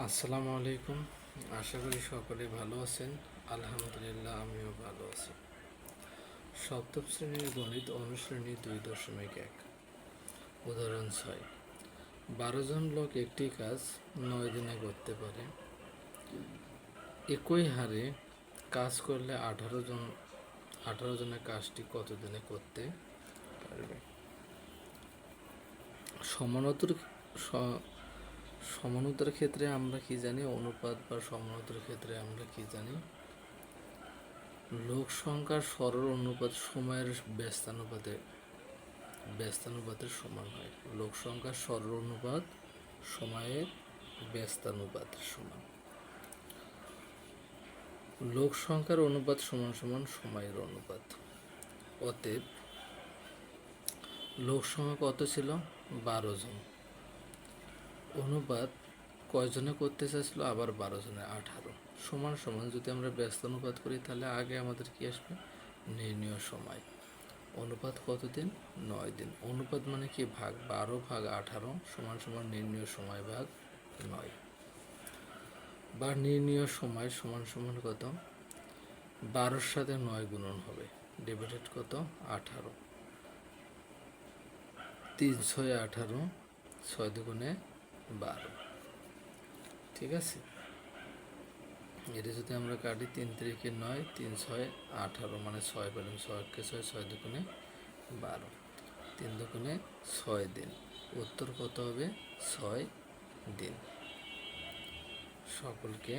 আসসালামু আলাইকুম। আশা করি সকলে ভালো আছেন। আলহামদুলিল্লাহ, আমিও ভালো আছি। সপ্তম শ্রেণীর গণিত অনুশ্রেণী 2.1। উদাহরণ 6। 12 জন লোক একটি কাজ 9 দিনে করতে পারে। একই হারে কাজ করলে 18 জনের কাজটি কত দিনে করতে পারবে? সমানুতার ক্ষেত্রে আমরা কি জানি? অনুপাত বা সমানুতার ক্ষেত্রে আমরা কি জানি? লোক সংখ্যার সরল অনুপাত সময়ের ব্যস্তানুপাতের সমান হয়। লোক সংখ্যার সরল অনুপাত সময়ের ব্যস্তানুপাতের সমান। লোক সংখ্যার অনুপাত সমান সমান সময়ের অনুপাত। অতএব লোক সংখ্যা কত ছিল? 12 জন। অনুপাত কয়জনে করতে চাইছিল? আবার 12 জনে 18 সমান সমান। যদি আমরা ব্যস্তানুপাত করি তাহলে আগে আমাদের কি আসবে? নির্ণয় সময়। অনুপাত কতদিন? 9 দিন। অনুপাত মানে কি? ভাগ। 12 ভাগ 18 সমান সমান নির্ণয় সময় ভাগ 9, বা নির্ণয় সময় সমান সমান কত? 12-র সাথে 9 গুণন হবে, ডিভাইডেড কত? 18। 3 6 18, 6 দুগুণে 12। ঠিক আছে, এটা যদি আমরা কাটি 3 3 9, 3 6 18, মানে 6 পেলাম। 6 কে 6, 6 দুগুণে 12, 3 দুগুণে 6 দিন। উত্তর কত হবে? 6 দিন। সকলকে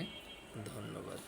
ধন্যবাদ।